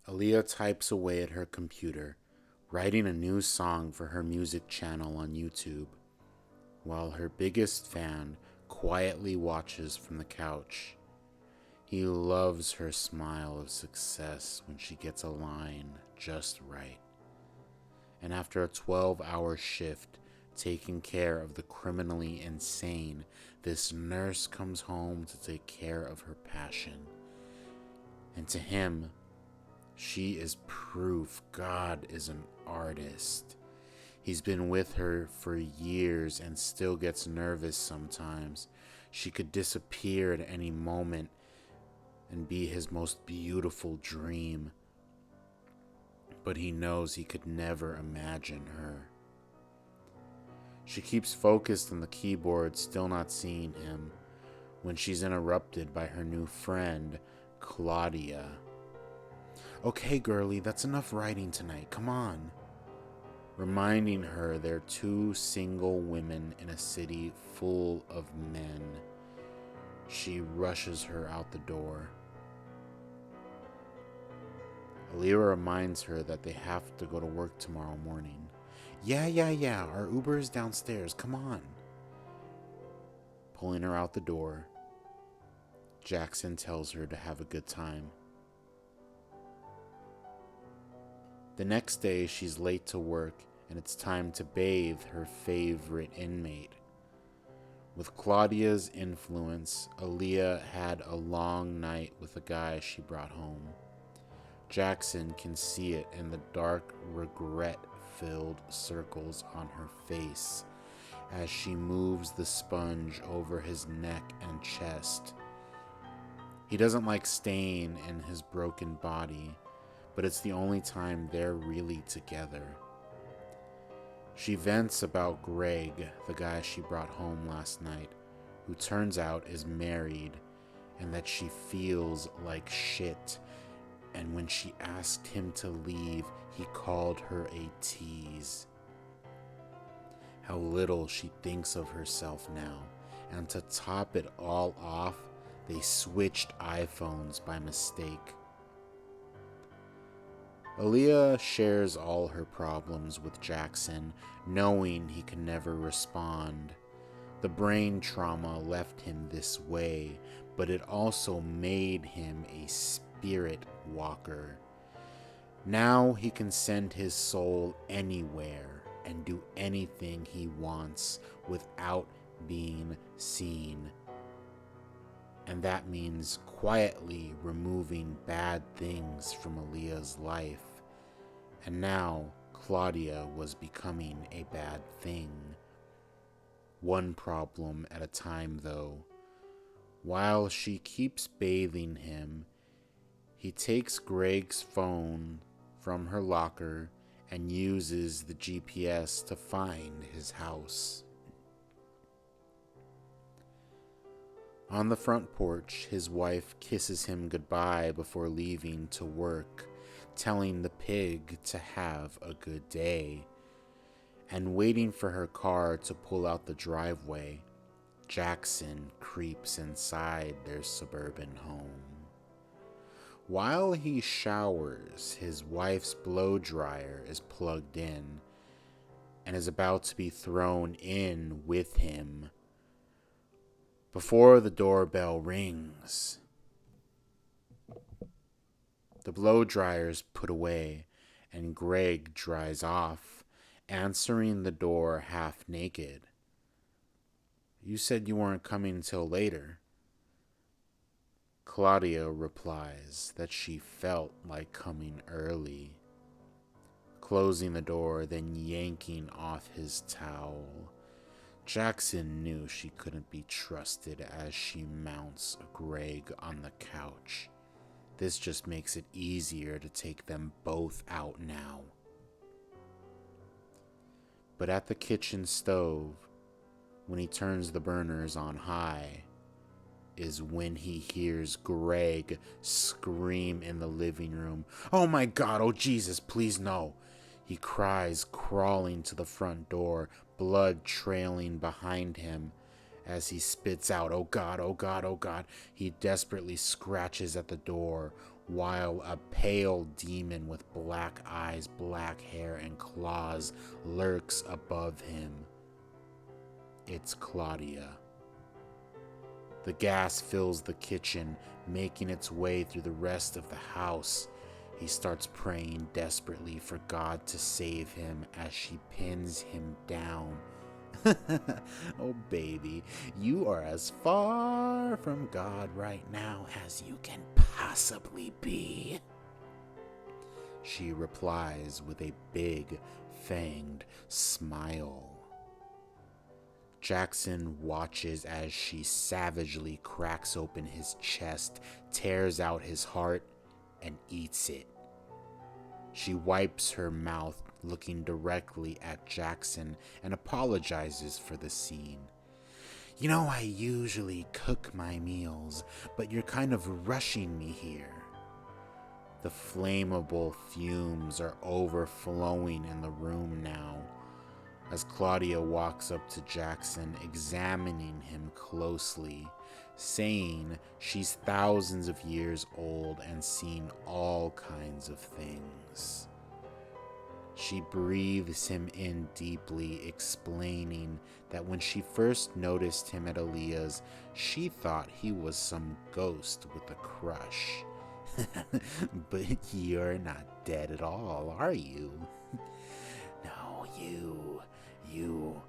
Aaliyah types away at her computer, writing a new song for her music channel on YouTube, while her biggest fan quietly watches from the couch. He loves her smile of success when she gets a line just right. And after a 12-hour shift taking care of the criminally insane, this nurse comes home to take care of her passion. And to him, she is proof God is an artist. He's been with her for years and still gets nervous sometimes. She could disappear at any moment and be his most beautiful dream. But he knows he could never imagine her. She keeps focused on the keyboard, still not seeing him, when she's interrupted by her new friend, Claudia. "Okay, girlie, that's enough writing tonight. Come on." Reminding her they're two single women in a city full of men. She rushes her out the door. Aaliyah reminds her that they have to go to work tomorrow morning. Yeah, our Uber is downstairs, come on." Pulling her out the door, Jackson tells her to have a good time. The next day, she's late to work, and it's time to bathe her favorite inmate. With Claudia's influence, Aaliyah had a long night with the guy she brought home. Jackson can see it in the dark, regret-filled circles on her face as she moves the sponge over his neck and chest. He doesn't like staying in his broken body, but it's the only time they're really together. She vents about Greg, the guy she brought home last night, who turns out is married, and that she feels like shit. And when she asked him to leave, he called her a tease. How little she thinks of herself now. And to top it all off, they switched iPhones by mistake. Aaliyah shares all her problems with Jackson, knowing he can never respond. The brain trauma left him this way, but it also made him a spirit walker. Now he can send his soul anywhere and do anything he wants without being seen. And that means quietly removing bad things from Aaliyah's life. And now Claudia was becoming a bad thing. One problem at a time, though. While she keeps bathing him, he takes Greg's phone from her locker and uses the GPS to find his house. On the front porch, his wife kisses him goodbye before leaving to work, telling the pig to have a good day. And waiting for her car to pull out the driveway, Jackson creeps inside their suburban home. While he showers, his wife's blow dryer is plugged in and is about to be thrown in with him before the doorbell rings. The blow dryer's put away and Greg dries off, answering the door half naked. "You said you weren't coming till later." Claudia replies that she felt like coming early, closing the door, then yanking off his towel. Jackson knew she couldn't be trusted as she mounts Greg on the couch. This just makes it easier to take them both out now. But at the kitchen stove, when he turns the burners on high, is when he hears Greg scream in the living room. "Oh my God, oh Jesus, please no." He cries, crawling to the front door, blood trailing behind him as he spits out, "Oh God, oh God, oh God." He desperately scratches at the door, while a pale demon with black eyes, black hair, and claws lurks above him. It's Claudia. The gas fills the kitchen, making its way through the rest of the house. He starts praying desperately for God to save him as she pins him down. Oh, baby, you are as far from God right now as you can possibly be, she replies with a big, fanged smile. Jackson watches as she savagely cracks open his chest, tears out his heart, and eats it. She wipes her mouth, looking directly at Jackson, and apologizes for the scene. You know, I usually cook my meals, but you're kind of rushing me here. The flammable fumes are overflowing in the room now, as Claudia walks up to Jackson, examining him closely, saying she's thousands of years old and seen all kinds of things. She breathes him in deeply, explaining that when she first noticed him at Aaliyah's, she thought he was some ghost with a crush. But you're not dead at all, are you? No, you,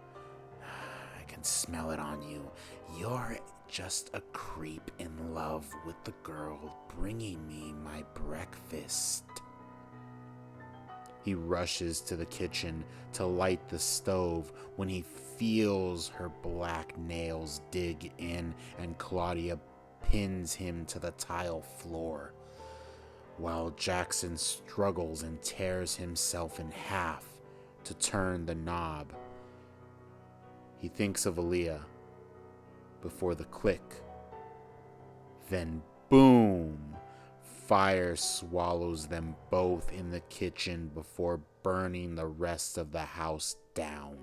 I can smell it on you. You're just a creep in love with the girl bringing me my breakfast. He rushes to the kitchen to light the stove when he feels her black nails dig in and Claudia pins him to the tile floor, while Jackson struggles and tears himself in half to turn the knob. He thinks of Aaliyah before the click. Then boom! Fire swallows them both in the kitchen before burning the rest of the house down.